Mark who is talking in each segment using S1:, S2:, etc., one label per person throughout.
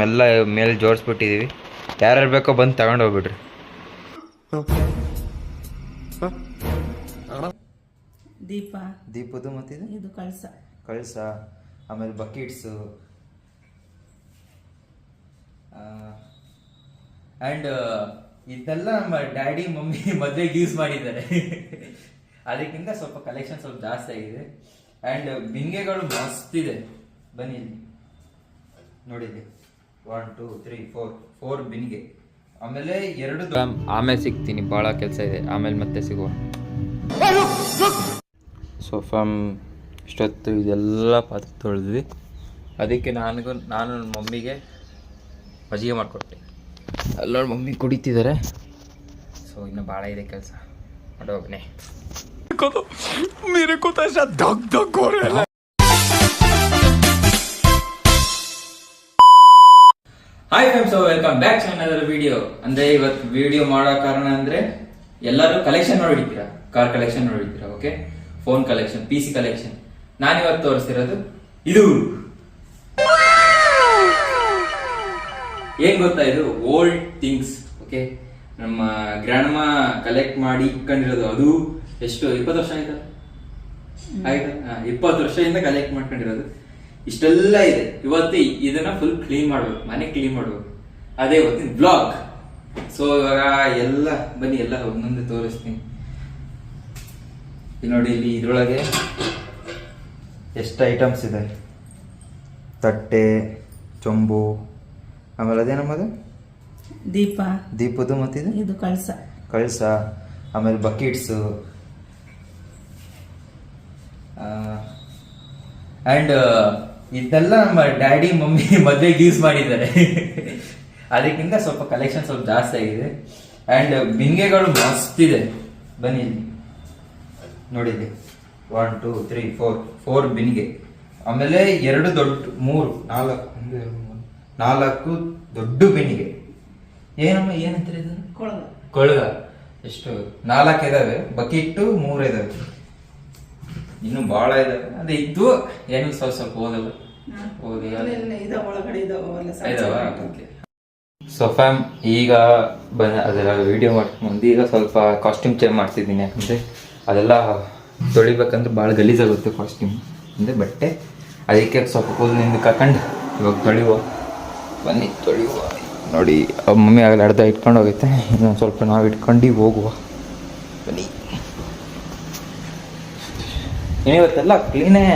S1: ಎಲ್ಲ ಮೇಲೆ ಜೋಡಿಸ್ಬಿಟ್ಟಿದ್ದೀವಿ. ಯಾರ್ಯಾರು ಬೇಕೋ ಬಂದು ತಗೊಂಡು ಹೋಗ್ಬಿಡ್ರಿ. ದೀಪದ್ದು ಮತ್ತಿದು
S2: ಇದು
S1: ಕಳಸ, ಆಮೇಲೆ ಬಕೆಟ್ಸು ಆ್ಯಂಡ್ ಇದೆಲ್ಲ ನಮ್ಮ ಡ್ಯಾಡಿ ಮಮ್ಮಿ ಮದುವೆಗೆ ಯೂಸ್ ಮಾಡಿದ್ದಾರೆ. ಅದಕ್ಕಿಂತ ಸ್ವಲ್ಪ ಕಲೆಕ್ಷನ್ ಸ್ವಲ್ಪ ಜಾಸ್ತಿ ಆಗಿದೆ. ಆ್ಯಂಡ್ ಬಿಂಗೆಗಳು ಮಸ್ತ್ ಇದೆ. ಬನ್ನಿ ಇಲ್ಲಿ ನೋಡಿದ್ವಿ 1 2 3 4 ಬಿಂಗೆ. ಆಮೇಲೆ 2 ಆಮೇಲೆ ಸಿಗ್ತೀನಿ, ಭಾಳ ಕೆಲಸ ಇದೆ, ಆಮೇಲೆ ಮತ್ತೆ ಸಿಗುವ. ಸೋಫಾಮ್ ಇಷ್ಟೊತ್ತು ಇದೆಲ್ಲ ಪಾತ್ರೆ ತೊಳೆದ್ವಿ. ಅದಕ್ಕೆ ನಾನು ನನ್ನ ಮಮ್ಮಿಗೆ ಮಜ್ಜಿಗೆ ಮಾಡಿಕೊಟ್ಟೆ. ಅಲ್ಲೋಡು ಮಮ್ಮಿ ಕುಡಿತಿದ್ದಾರೆ. ಸೊ ಇನ್ನು ಭಾಳ ಇದೆ ಕೆಲಸ, ಮಾಡೋಗ್ನೆ. Hi friends, welcome back to another video. ಅಂದ್ರೆ ಇವತ್ತು ವಿಡಿಯೋ ಮಾಡೋ ಕಾರಣ ಅಂದ್ರೆ ಎಲ್ಲರೂ ಕಲೆಕ್ಷನ್ ನೋಡಿರ್ತೀರಾ, ಕಾರ್ ಕಲೆಕ್ಷನ್ ನೋಡಿರ್ತೀರಾ, okay, phone collection, PC collection. ನಾನಿವತ್ತು ತೋರಿಸ್ತಿರೋದು ಇದು. ಏನ್ ಗೊತ್ತಾ, ಇದು ಓಲ್ಡ್ ಥಿಂಗ್ಸ್. ಓಕೆ, ನಮ್ಮ ಗ್ರ್ಯಾಂಡ್ಮಾ ಕಲೆಕ್ಟ್ ಮಾಡಿ ಇಟ್ಕೊಂಡಿರೋದು. ಅದು ಎಷ್ಟು 20 ವರ್ಷ ಆಯ್ತಾ? 20 ವರ್ಷದಿಂದ ಕಲೆಕ್ಟ್ ಮಾಡ್ಕೊಂಡಿರೋದು. ಇಷ್ಟೆಲ್ಲ ಇದೆ. ಇವತ್ತು ಇದನ್ನ ಫುಲ್ ಕ್ಲೀನ್ ಮಾಡ್ಬೇಕು, ಮನೆ ಕ್ಲೀನ್ ಮಾಡ್ಬೇಕು. ಅದೇ ಇವತ್ತಿನ ಬ್ಲಾಗ್. ಸೊ ಇವಾಗ ಎಲ್ಲ ಬನ್ನಿ, ಎಲ್ಲ ಒಂದೊಂದು ತೋರಿಸ್ತೀನಿ. ಇಲ್ಲಿ ನೋಡಿ, ಇಲ್ಲಿ ಇದ್ರೊಳಗೆ ಎಷ್ಟು ಐಟಮ್ಸ್ ಇದೆ. ತಟ್ಟೆ, ಚೊಂಬು, ಆಮೇಲೆ ಅದೇ ನಮ್ಮದು ದೀಪದ್ದು ಮತ್ತಿದು
S2: ಇದು
S1: ಕಳಸ, ಆಮೇಲೆ ಬಕೆಟ್ಸು ಆ್ಯಂಡ್ ಇದೆಲ್ಲ ನಮ್ಮ ಡ್ಯಾಡಿ ಮಮ್ಮಿ ಮದುವೆಗೆ ಯೂಸ್ ಮಾಡಿದ್ದಾರೆ. ಅದಕ್ಕಿಂತ ಸ್ವಲ್ಪ ಕಲೆಕ್ಷನ್ ಸ್ವಲ್ಪ ಜಾಸ್ತಿ ಆಗಿದೆ. ಆ್ಯಂಡ್ ಬಿಂಗೆಗಳು ಮಸ್ತ್ ಇದೆ. ಬನ್ನಿ ಇಲ್ಲಿ ನೋಡಿದ್ವಿ 1 2 3 4 ಬಿಂಗೆ. ಆಮೇಲೆ 2 ದೊಡ್ಡ 4 ದೊಡ್ಡ ಬಿಂಗೆ. ಏನಮ್ಮ ಏನಂತಾರೆ ಇದು? ಕೊಳಗ. ಎಷ್ಟು 4 ಇದಾವೆ. ಬಕೆಟ್ 3 ಇದಾವೆ. ಇನ್ನು ಬಹಳ ಇದಾವೆ. ಅದೇ ಇದ್ದು ಏನು ಸ್ವಲ್ಪ ಓದಲ್ಲ. ಸೊ ಫ್ಯಾಮ್, ಈಗ ಅದೆಲ್ಲ ವಿಡಿಯೋ ಮಾಡ್ಕೊಂಡು ಈಗ ಸ್ವಲ್ಪ ಕಾಸ್ಟ್ಯೂಮ್ ಚೇಂಜ್ ಮಾಡ್ತಿದ್ದೀನಿ. ಯಾಕಂದ್ರೆ ಅದೆಲ್ಲ ತೊಳಿಬೇಕಂದ್ರೆ ಭಾಳ ಗಲೀಜಾಗುತ್ತೆ ಕಾಸ್ಟ್ಯೂಮ್ ಅಂದರೆ ಬಟ್ಟೆ. ಅದಕ್ಕೆ ಸ್ವಲ್ಪ ಕೂದಲಿಂದ ಕರ್ಕೊಂಡು ಇವಾಗ ತೊಳೆಯುವ. ಬನ್ನಿ ತೊಳೆಯುವ. ನೋಡಿ, ಮಮ್ಮಿ ಆಗಲ್ಲ ಅರ್ಧ ಇಟ್ಕೊಂಡು ಹೋಗುತ್ತೆ. ಇನ್ನೊಂದು ಸ್ವಲ್ಪ ನಾವು ಇಟ್ಕೊಂಡು ಹೋಗುವ. ಬನ್ನಿ. ಇವತ್ತೆಲ್ಲ ಕ್ಲೀನೇ.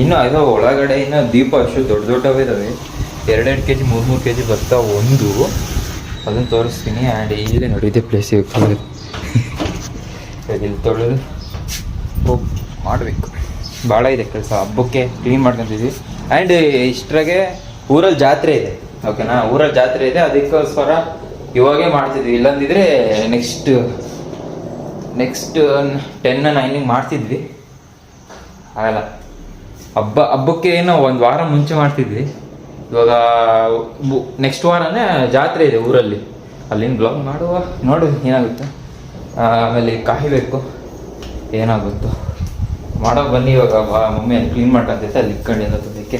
S1: ಇನ್ನು ಅದು ಒಳಗಡೆ ಇನ್ನು ದೀಪ ಅಷ್ಟು ದೊಡ್ಡ ದೊಡ್ಡವೇ ಇದ್ದಾವೆ. 2 kg 3 kg ಬರ್ತಾವೆ. ಒಂದು ಅದನ್ನು ತೋರಿಸ್ತೀನಿ. ಆ್ಯಂಡ್ ಇಲ್ಲೇ ನೋಡಿ, ಇದೇ ಪ್ಲೇಸ್ ತೊಳೆದು ಇಲ್ಲಿ ತೊಳೆದು ಹೋಗಿ ಮಾಡಬೇಕು. ಭಾಳ ಇದೆ ಕೆಲಸ. ಹಬ್ಬಕ್ಕೆ ಕ್ಲೀನ್ ಮಾಡ್ಕೊತಿದ್ವಿ. ಆ್ಯಂಡ್ ಇಷ್ಟರಾಗೆ ಊರಲ್ಲಿ ಜಾತ್ರೆ ಇದೆ, ಓಕೆನಾ? ಊರಲ್ಲಿ ಜಾತ್ರೆ ಇದೆ, ಅದಕ್ಕೋಸ್ಕರ ಇವಾಗೇ ಮಾಡ್ತಿದ್ವಿ. ಇಲ್ಲಂದಿದ್ರೆ ನೆಕ್ಸ್ಟ್ 10 9 ಮಾಡ್ತಿದ್ವಿ. ಆಗಲ್ಲ. ಹಬ್ಬಕ್ಕೆ ಏನೋ 1 ವಾರ ಮುಂಚೆ ಮಾಡ್ತಿದ್ವಿ. ಇವಾಗ ನೆಕ್ಸ್ಟ್ ವಾರನೇ ಜಾತ್ರೆ ಇದೆ ಊರಲ್ಲಿ. ಅಲ್ಲಿಂದ ಬ್ಲಾಗ್ ಮಾಡುವ, ನೋಡು ಏನಾಗುತ್ತೆ. ಆಮೇಲೆ ಕಾಯಬೇಕು, ಏನಾಗುತ್ತೋ ಮಾಡೋ. ಬನ್ನಿ ಇವಾಗ ಮಮ್ಮಿ ಅಲ್ಲಿ ಕ್ಲೀನ್ ಮಾಡ್ಕೊಂತೈತೆ, ಅಲ್ಲಿ ಇಟ್ಕೊಂಡಿಲ್ಲ ತೊಳಿಕ್ಕೆ.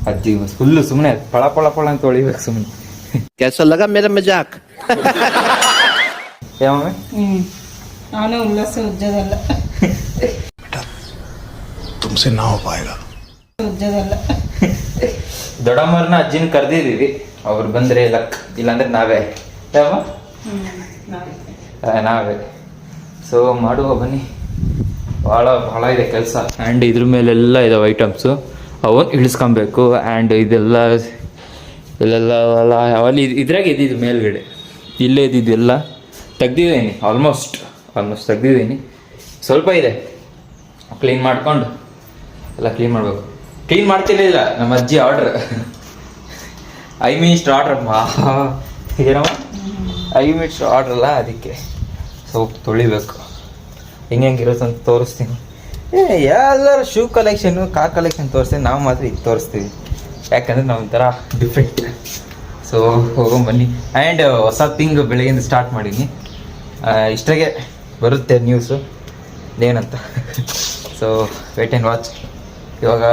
S1: ಅಜ್ಜಿ ಫುಲ್ಲು ಸುಮ್ಮನೆ ಪಳ ಅಂತ ತೊಳಿಬೇಕು ಸುಮ್ಮನೆ.
S3: कैसा लगा मेरा मजाक?
S2: ನಾನು ಉಲ್ಲಾಸ ಉಜ್ಜದಲ್ಲ.
S3: तुमसे ना हो पाएगा.
S2: ಉಜ್ಜದಲ್ಲ.
S1: ದೊಡ್ಡಮ್ಮವ್ರನ್ನ ಅಜ್ಜಿನ ಕರೆದಿದ್ದೀವಿ. ಅವ್ರು ಬಂದರೆ ಲಕ್, ಇಲ್ಲಾಂದ್ರೆ ನಾವೇ ನಾವೇ. ಸೊ ಮಾಡುವ ಬನ್ನಿ. ಭಾಳ ಇದೆ ಕೆಲಸ. ಆ್ಯಂಡ್ ಇದ್ರ ಮೇಲೆಲ್ಲ ಇದಾವೆ ಐಟಮ್ಸು, ಅವನ್ನ ಇಳಿಸ್ಕೊಬೇಕು. ಆ್ಯಂಡ್ ಇಲ್ಲೆಲ್ಲ ಅಲ್ಲಿ ಇದ್ರಾಗ ಇದ್ದಿದ್ದು ಮೇಲ್ಗಡೆ ಇಲ್ಲೇ ಇದ್ದಿದ್ದು ಎಲ್ಲ ತೆಗ್ದಿದ್ದೀನಿ. ಆಲ್ಮೋಸ್ಟ್ ತೆಗ್ದಿದ್ದೀನಿ. ಸ್ವಲ್ಪ ಇದೆ ಕ್ಲೀನ್ ಮಾಡ್ಕೊಂಡು ಎಲ್ಲ ಕ್ಲೀನ್ ಮಾಡಬೇಕು. ಕ್ಲೀನ್ ಮಾಡ್ತಿರ್ಲಿಲ್ಲ ನಮ್ಮ ಅಜ್ಜಿ ಆರ್ಡ್ರ್, 5 ಮಿನಿಟ್ಸ್ ಆರ್ಡ್ರ್. ಏನೋ 5 ಮಿನಿಟ್ಸ್ ಆರ್ಡ್ರ್ ಅಲ್ಲ, ಅದಕ್ಕೆ ಸ್ವಲ್ಪ ತೊಳಿಬೇಕು. ಹೆಂಗಿರುತ್ತೆ ಅಂತ ತೋರಿಸ್ತೀನಿ. ಎಲ್ಲರೂ ಶೂ ಕಲೆಕ್ಷನ್ನು, ಕಾರ್ ಕಲೆಕ್ಷನ್ ತೋರಿಸ್ತೀನಿ. ನಾವು ಮಾತ್ರ ಇದು ತೋರಿಸ್ತೀವಿ, ಯಾಕಂದ್ರೆ ನಾವು ಒಂಥರ ಡಿಫ್ರೆಂಟ್. ಸೊ ಹೋಗೊಂಬನ್ನಿ. ಆ್ಯಂಡ್ ಹೊಸ ಥಿಂಗ್ ಬೆಳಗ್ಗೆಯಿಂದ ಸ್ಟಾರ್ಟ್ ಮಾಡೀನಿ. ಇಷ್ಟಾಗೆ ಬರುತ್ತೆ ನ್ಯೂಸು ಏನಂತ. So wait and watch. ಇವಾಗ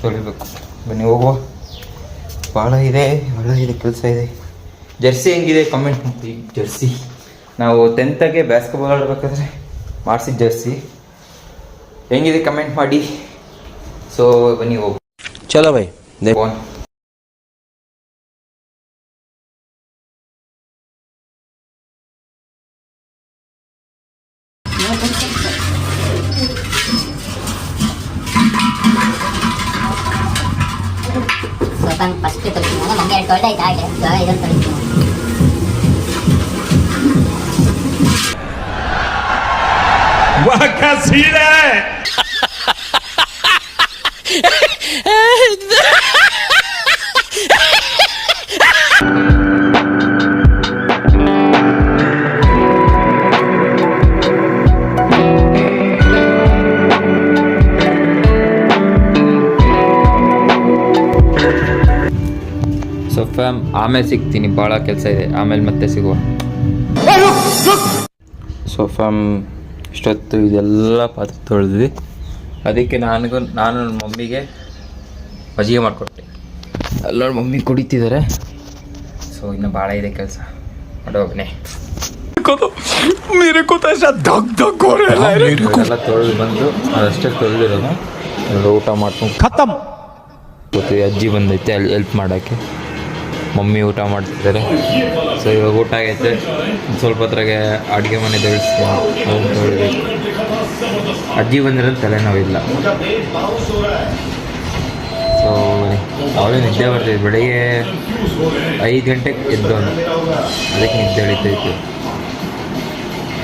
S1: ತೊಳಿಬೇಕು. ಬನ್ನಿ ಹೋಗುವ. ಭಾಳ ಇದೆ ಕೆಲಸ ಇದೆ. ಜರ್ಸಿ ಹೆಂಗಿದೆ ಕಮೆಂಟ್ ಮಾಡಿ. ಜರ್ಸಿ ನಾವು 10th ಬ್ಯಾಸ್ಕೆಟ್ಬಾಲ್ ಆಡಬೇಕಾದ್ರೆ ಮಾಡಿಸಿದ ಜರ್ಸಿ ಹೆಂಗಿದೆ ಕಮೆಂಟ್ ಮಾಡಿ. ಸೊ ಬನ್ನಿ ಹೋಗಿ
S3: चलो भाई देख
S1: ಫೋನ್.
S4: ಸ್ವತಃ ಫಸ್ಟ್ ತರಿಸಿದಾಗ ನಮಗೆ 2 ಟೊಳ್ಳೆ ಆಯ್ತು ಹಾಗೆ ಇದನ್ನು ತರಿಸ್ತೀನಿ.
S5: वाह क्या सीन है.
S1: ಸೊ ಫ್ಯಾಮ್ ಆಮೇಲೆ ಸಿಗ್ತೀನಿ, ಭಾಳ ಕೆಲಸ ಇದೆ, ಆಮೇಲೆ ಮತ್ತೆ ಸಿಗುವ. ಸೊ ಫ್ಯಾಮ್ ಇಷ್ಟೊತ್ತು ಇದೆಲ್ಲ ಪಾತ್ರೆ ತೊಳೆದ್ವಿ. ಅದಕ್ಕೆ ನಾನು ನನ್ನ ಮಮ್ಮಿಗೆ ಮಜ್ಜಿಗೆ ಮಾಡಿಕೊಟ್ಟೆ. ಎಲ್ಲರೂ ಮಮ್ಮಿ ಕುಡಿತಿದ್ದಾರೆ. ಸೊ ಇನ್ನು ಭಾಳ ಇದೆ ಕೆಲಸ, ಮಾಡೋಗನೆ.
S5: मेरे को तो ऐसा धक धक हो रहा है.
S1: ಎಲ್ಲ ತೊಳೆದು ಬಂದು ಅದಷ್ಟೇ ತೊಳೆದಿರೋದು. ಎಲ್ಲ ಊಟ ಮಾಡ್ಕೊಂಡು
S3: खत्म.
S1: ಗೊತ್ತಿದೆ, ಅಜ್ಜಿ ಬಂದೈತೆ ಅಲ್ಲಿ ಹೆಲ್ಪ್ ಮಾಡೋಕ್ಕೆ. ಮಮ್ಮಿ ಊಟ ಮಾಡ್ತಿದ್ದಾರೆ. ಸೊ ಇವಾಗ ಊಟ ಆಗೈತೆ. ಸ್ವಲ್ಪ ಹೊತ್ತಿಗೆ ಅಡುಗೆ ಮನೆ ಬೆಳೆಸ್ತೀನಿ, ಅದನ್ನು ತೊಳಿಬೇಕು. ಅಜ್ಜಿ ಬಂದಿರೋದು ತಲೆನೋವಿಲ್ಲ. ಸೊ ಅವಳೇ ನಿದ್ದೆ ಬರ್ತಿದ್ದೆ. ಬೆಳಿಗ್ಗೆ 5 ಗಂಟೆಗೆ ಎದ್ದವನು, ಅದಕ್ಕೆ ನಿದ್ದೆ ಎಳಿತೈತೆ.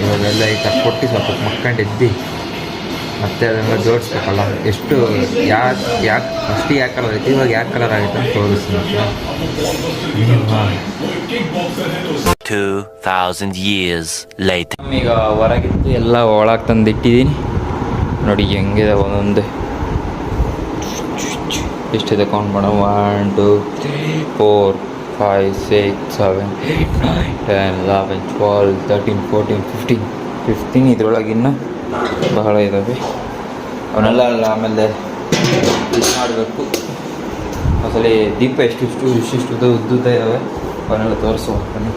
S1: ಇವಾಗೆಲ್ಲ ಈ ತಕ್ಕೊಟ್ಟು ಸ್ವಲ್ಪ ಮಕ್ಕಂಡು ಎದ್ದು ಮತ್ತೆ ಅದನ್ನು ಜೋಡಿಸ್ಬೇಕಲ್ಲ. ಎಷ್ಟು ಯಾಕೆ ಫಸ್ಟ್ ಯಾಕೆ ಕಲರ್ ಐತಿ, ಇವಾಗ ಯಾಕೆ ಕಲರ್ ಆಗುತ್ತೆ ಅಂತ ತೋರಿಸ್ತೀನಿ.
S6: 2000 years later.
S1: ಈಗ ಹೊರಗಿತ್ತು ಎಲ್ಲ ಒಳಗೆ ತಂದು ಇಟ್ಟಿದ್ದೀನಿ. ನೋಡಿ ಹೆಂಗಿದೆ ಒಂದೊಂದು ಎಷ್ಟಿದೆ ಕೌಂಟ್ ಮಾಡೋಣ. 1 2 3 4 5 6 7 8 9 10 11 12 13 14 15 ಇದರೊಳಗಿನ್ನ ಬಹಳ ಇದ್ದಾವೆ. ಅವನ್ನೆಲ್ಲ ಆಮೇಲೆ ಇದು ಮಾಡಬೇಕು. ಅಸಲಿ ದೀಪ ಇಷ್ಟಿಷ್ಟು ಉದ್ದುದ್ದ ಇದ್ದಾವೆ, ಅವನ್ನೆಲ್ಲ ತೋರಿಸುವ ಆಮೇಲೆ.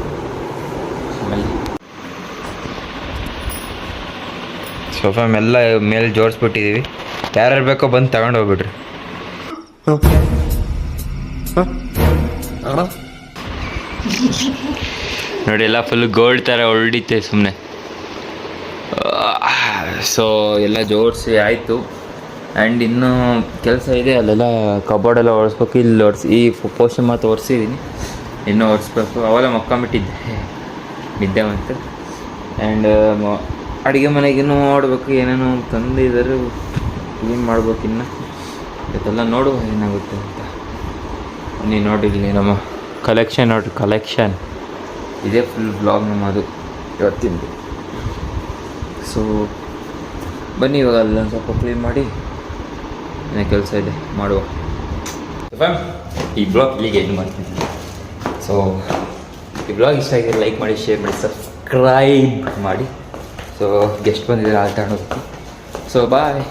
S1: ಸೋಫಾ ಎಲ್ಲ ಮೇಲೆ ಜೋಡಿಸ್ಬಿಟ್ಟಿದ್ದೀವಿ. ಯಾರ್ಯಾರು ಬೇಕೋ ಬಂದು ತಗೊಂಡು ಹೋಗ್ಬಿಡ್ರಿ. ನೋಡಿ ಎಲ್ಲ ಫುಲ್ ಗೋಲ್ಡ್ ಥರ ಹೊರಡಿತೆ ಸುಮ್ಮನೆ. ಸೊ ಎಲ್ಲ ಜೋಡಿಸಿ ಆಯಿತು. ಆ್ಯಂಡ್ ಇನ್ನೂ ಕೆಲಸ ಇದೆ, ಅಲ್ಲೆಲ್ಲ ಕಬೋರ್ಡೆಲ್ಲ ಒರೆಸ್ಬೇಕು. ಇಲ್ಲಿ ಈ ಪೋಷನ್ ಮಾತು ಒರೆಸಿದ್ದೀನಿ, ಇನ್ನೂ ಒರೆಸ್ಬೇಕು. ಅವೆಲ್ಲ ಮಕ್ಕೊಂಬಿಟ್ಟಿದ್ದೆ, ನಿದ್ದೆ ಮತ್ತು. ಆ್ಯಂಡ್ ಅಡುಗೆ ಮನೆಗಿನ್ನೂ ನೋಡಬೇಕು, ಏನೇನೋ ತಂದಿದ್ದಾರೆ, ಕ್ಲೀನ್ ಮಾಡ್ಬೇಕು ಇನ್ನು. ಇದೆಲ್ಲ ನೋಡುವ ಏನಾಗುತ್ತೆ ಅಂತ. ನೀವು ನೋಡಿರಲಿ ನಮ್ಮ ಕಲೆಕ್ಷನ್, ನೋಡಿರಿ ಕಲೆಕ್ಷನ್. ಇದೇ ಫುಲ್ ಬ್ಲಾಗ್ ನಮ್ಮದು ಇವತ್ತಿಂದು. ಸೊ ಬನ್ನಿ ಇವಾಗ ಅಲ್ಲೊಂದು ಸ್ವಲ್ಪ ಕ್ಲೀನ್ ಮಾಡಿ, ಏನೇ ಕೆಲಸ ಇದೆ ಮಾಡುವ. ಈ ಬ್ಲಾಗ್ ಇಲ್ಲಿಗೆ ಎಂಡ್ ಮಾಡ್ತಿದ್ದೀನಿ. ಸೊ ಈ ಬ್ಲಾಗ್ ಇಷ್ಟ ಆಗಿದೆ ಲೈಕ್ ಮಾಡಿ, ಶೇರ್ ಮಾಡಿ, ಸಬ್ಸ್ಕ್ರೈಬ್ ಮಾಡಿ. ಸೊ ಗೆಸ್ಟ್ ಬಂದಿದ್ದಾರೆ, ಆಟ ಆಡೋದಕ್ಕೆ. ಸೊ ಬಾಯ್.